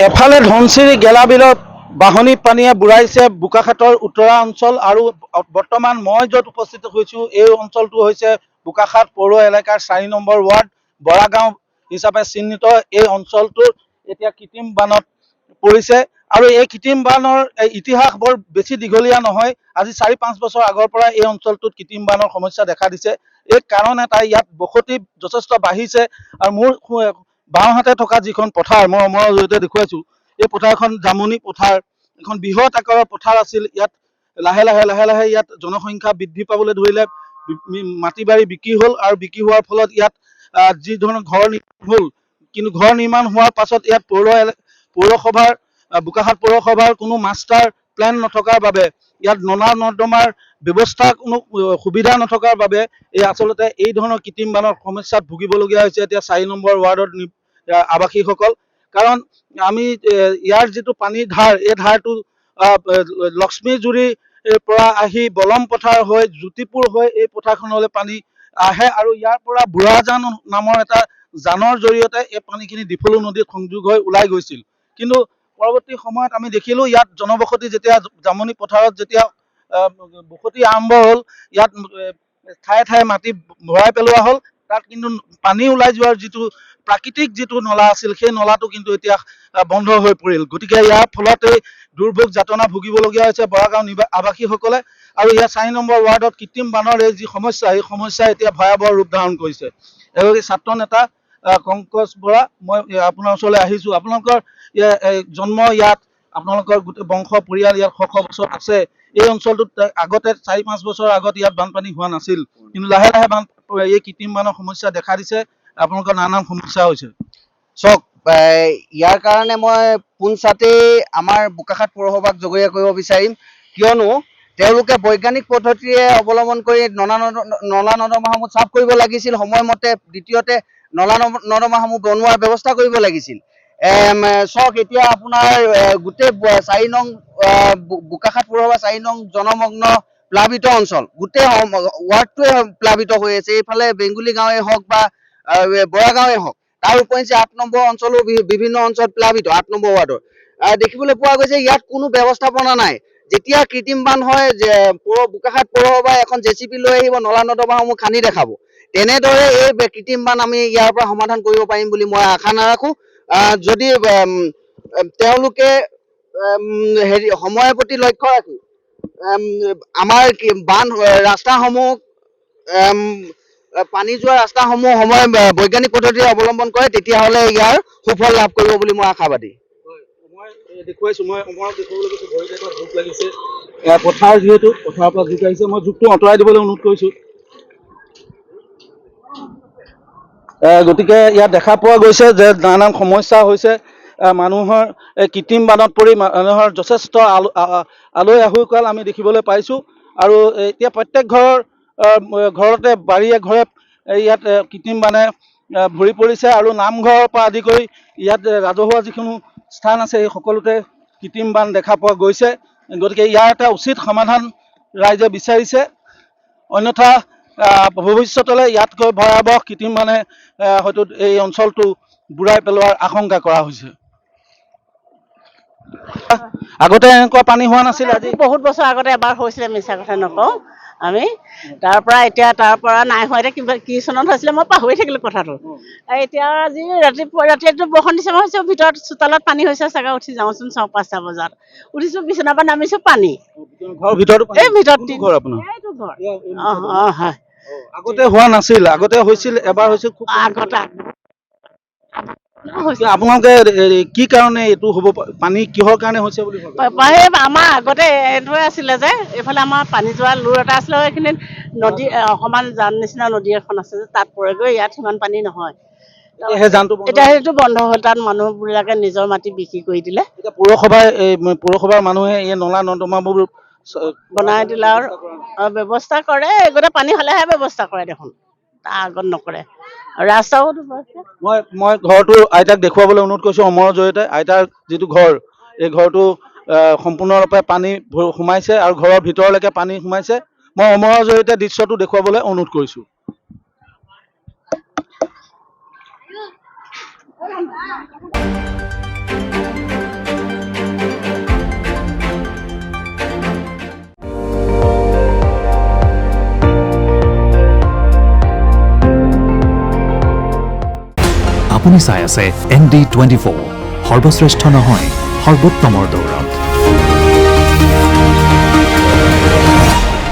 এফালে ধনশিৰি গেলাবিলত বাহনী পানীয়ে বুঢ়াইছে বোকাখাতৰ উত্তৰা অঞ্চল আৰু বৰ্তমান মই য'ত উপস্থিত হৈছোঁ এই অঞ্চলটো হৈছে বোকাখাত পৌৰ এলেকাৰ 4 নম্বৰ ৱাৰ্ড বৰাগাঁও হিচাপে চিহ্নিত এই অঞ্চলটোৰ এতিয়া কৃত্ৰিম বানত পৰিছে আৰু এই কৃত্ৰিম বানৰ ইতিহাস বৰ বেছি দীঘলীয়া নহয়। আজি 4-5 বছৰ আগৰ পৰা এই অঞ্চলটোত কৃত্ৰিম বানৰ সমস্যা দেখা দিছে। এই কাৰণ এটা ইয়াত বসতি যথেষ্ট বাঢ়িছে আৰু মোৰ বাওঁহাতে থকা যিখন পথাৰ মই অমৰৰ জৰিয়তে দেখুৱাইছোঁ এই পথাৰখন জামনি পথাৰ এখন বৃহৎ আকাৰৰ পথাৰ আছিল। ইয়াত লাহে লাহে ইয়াত জনসংখ্যা বৃদ্ধি পাবলৈ ধৰিলে মাটি বাৰী বিক্ৰী হ'ল আৰু বিক্ৰী হোৱাৰ ফলত ইয়াত যি ধৰণৰ ঘৰ নিৰ্মাণ হ'ল কিন্তু ঘৰ নিৰ্মাণ হোৱাৰ পাছত ইয়াত পৌৰসভাৰ বোকাখাত পৌৰসভাৰ কোনো মাষ্টাৰ প্লেন নথকাৰ বাবে ইয়াত নলা নৰ্দমাৰ ব্যৱস্থা কোনো সুবিধা নথকাৰ বাবে আচলতে এই ধৰণৰ কৃত্ৰিম বানৰ সমস্যাত ভুগিবলগীয়া হৈছে এতিয়া 4 নম্বৰ ৱাৰ্ডৰ আৱাসীসকল। কাৰণ আমি ইয়াৰ যিটো পানীৰ ধাৰ এই ধাৰটো লক্ষ্মীজুৰিৰ পৰা আহি বলম পথাৰ হৈ জ্যোতিপুৰ হৈ এই পথাৰখনলৈ পানী আহে আৰু ইয়াৰ পৰা বুঢ়াজান নামৰ এটা জানৰ জৰিয়তে এই পানীখিনি ডিফলু নদীত সংযোগ হৈ ওলাই গৈছিল। কিন্তু পৰৱৰ্তী সময়ত আমি দেখিলোঁ ইয়াত জনবসতি যেতিয়া জামনি পথাৰত যেতিয়া বসতি আৰম্ভ হ'ল ইয়াত ঠায়ে ঠায়ে মাটি ভৰাই পেলোৱা হ'ল। তাত কিন্তু পানী ওলাই যোৱাৰ যিটো প্ৰাকৃতিক যিটো নলা আছিল সেই নলাটো কিন্তু এতিয়া বন্ধ হৈ পৰিল। গতিকে ইয়াৰ ফলতে দুৰ্ভোগ যাতনা ভুগিবলগীয়া হৈছে বৰাগাঁও আৱাসীসকলে আৰু ইয়াৰ 4 নম্বৰ ৱাৰ্ডত কৃত্ৰিম বানৰ এই যি সমস্যা এই সমস্যা এতিয়া ভয়াৱহ ৰূপ ধাৰণ কৰিছে। এগৰাকী ছাত্ৰ নেতা কংকজ বৰা মই আপোনাৰ ওচৰলৈ আহিছোঁ। আপোনালোকৰ জন্ম ইয়াত আপোনালোকৰ গোটেই বংশ পৰিয়াল ইয়াত শ বছৰ আছে। এই অঞ্চলটোত আগতে 4-5 বছৰ আগত ইয়াত বানপানী হোৱা নাছিল কিন্তু লাহে এই কৃত্ৰিম বানৰ সমস্যা দেখা দিছে। আপোনালোকৰ নানান সমস্যা হৈছে। চাওক ইয়াৰ কাৰণে মই পোনছাতে আমাৰ বোকাখাত পৌৰসভাক জগৰীয়া কৰিব বিচাৰিম, কিয়নো তেওঁলোকে বৈজ্ঞানিক পদ্ধতিৰে অৱলম্বন কৰি নলা নৰ্দমাসমূহ চাফ কৰিব লাগিছিল সময়মতে। দ্বিতীয়তে নলা নৰ্দমাসমূহ বনোৱাৰ ব্যৱস্থা কৰিব লাগিছিল। চাওক এতিয়া আপোনাৰ গোটেই 4 নং বোকাখাত পৌৰসভা 4 নং জনমগ্ন প্লাবিত অঞ্চল, গোটেই ৱাৰ্ডটোৱে প্লাবিত হৈ আছে। এইফালে বেংগুলী গাঁৱে হওক বা বৰা গাঁৱে হওক, তাৰ উপৰিঞ্চি 8 নম্বৰ অঞ্চলো বিভিন্ন অঞ্চল প্লাবিত। 8 নম্বৰ ৱাৰ্ডৰ দেখিবলৈ পোৱা গৈছে ইয়াত কোনো ব্যৱস্থাপনা নাই। যেতিয়া কৃত্ৰিম বান হয় বোকাখাত পৌৰসভাই এখন জেচিপি লৈ আহিব নলা নৰ্দমাসমূহ খান্দি দেখাব। তেনেদৰে এই কৃত্ৰিম বান আমি ইয়াৰ পৰা সমাধান কৰিব পাৰিম বুলি মই আশা নাৰাখোঁ। যদি তেওঁলোকে সময়ৰ প্ৰতি লক্ষ্য ৰাখি আমাৰ বান ৰাস্তাসমূহ পানী যোৱা ৰাস্তাসমূহ বৈজ্ঞানিক পদ্ধতিৰে অৱলম্বন কৰে তেতিয়াহ'লে ইয়াৰ সুফল লাভ কৰিব বুলি মই আশাবাদী। দেখুৱাইছোঁ মই অমৰক দেখুৱাবলৈ গৈছোঁ ভৰিত এটা জোক লাগিছে পথাৰ যিহেতু পথাৰৰ পৰা জোক আহিছে মই জোকটো আঁতৰাই দিবলৈ অনুৰোধ কৰিছোঁ। গতিকে ইয়াত দেখা পোৱা গৈছে যে নানান সমস্যা হৈছে। মানুহৰ কৃত্ৰিম বানত পৰি মানুহৰ যথেষ্ট আলৈ আহুকাল আমি দেখিবলৈ পাইছোঁ আৰু এতিয়া প্ৰত্যেক ঘৰতে বাৰীয়ে ঘৰে ইয়াত কৃত্ৰিম বানে ভৰি পৰিছে আৰু নামঘৰৰ পৰা আদি কৰি ইয়াত ৰাজহুৱা যিখিনি স্থান আছে এই সকলোতে কৃত্ৰিম বান দেখা পোৱা গৈছে। গতিকে ইয়াৰ এটা উচিত সমাধান ৰাইজে বিচাৰিছে, অন্যথা ভৱিষ্যতলৈ ইয়াতকৈ ভয়াৱহ কৃত্ৰিম বানে হয়তো এই অঞ্চলটো বুঢ়াই পেলোৱাৰ আশংকা কৰা হৈছে। আগতে এনেকুৱা পানী হোৱা নাছিল। আজি বহুত বছৰ আগতে এবাৰ হৈছিলে, মিছা কথা নকওঁ। আমি তাৰ পৰা নাই হোৱা। এতিয়া কিবা কি চনত হৈছিলে মই পাহৰি থাকিলোঁ কথাটো। এতিয়া আজি ৰাতি একদম বৰষুণ দিছে। মই ভাবিছোঁ ভিতৰত চোতালত পানী হৈছে চাগে, উঠি যাওঁচোন চাওঁ 5টা বজাত উঠিছোঁ, বিচনাৰ পৰা নামিছোঁ পানী ঘৰৰ ভিতৰত। এই ভিতৰত ঘৰ আপোনাৰ এইটো ঘৰ হয়। আগতে হোৱা নাছিল, আগতে হৈছিল এবাৰ হৈছিল খুব আগতে আপোনালোকে কি কাৰণে এইটো হ'ব পানী কিহৰ কাৰণে হৈছে বুলি ভাবে? আমাৰ আগতে এইটোৱে আছিলে যে এইফালে আমাৰ পানী যোৱা লুৰ এটা আছিলে, এইখিনিত নদী অকণমান জান নিচিনা নদী এখন আছে যে তাত পৰেগৈ। ইয়াত সিমান পানী নহয়। এতিয়া সেইটো বন্ধ হ'ল, তাত মানুহবিলাকে নিজৰ মাটি বিক্ৰী কৰি দিলে। এতিয়া পৌৰসভাৰ মানুহে এই নলা নৰ্দমাবোৰ বনাই দিলে আৰু ব্যৱস্থা কৰে। গোটেই পানী হ'লেহে ব্যৱস্থা কৰে দেখোন, তাৰ আগত নকৰে। ৰাস্তাও মই ঘৰটো আইতাক দেখুৱাবলৈ অনুৰোধ কৰিছোঁ অমৰৰ জৰিয়তে। আইতাৰ যিটো ঘৰ এই ঘৰটো সম্পূৰ্ণৰূপে পানী সোমাইছে আৰু ঘৰৰ ভিতৰলৈকে পানী সোমাইছে। মই অমৰৰ জৰিয়তে দৃশ্যটো দেখুৱাবলৈ অনুৰোধ কৰিছোঁ। আপুনি চাই আছে ND24 সৰ্বশ্ৰেষ্ঠ নহয় সৰ্বোত্তমৰ দৌৰত।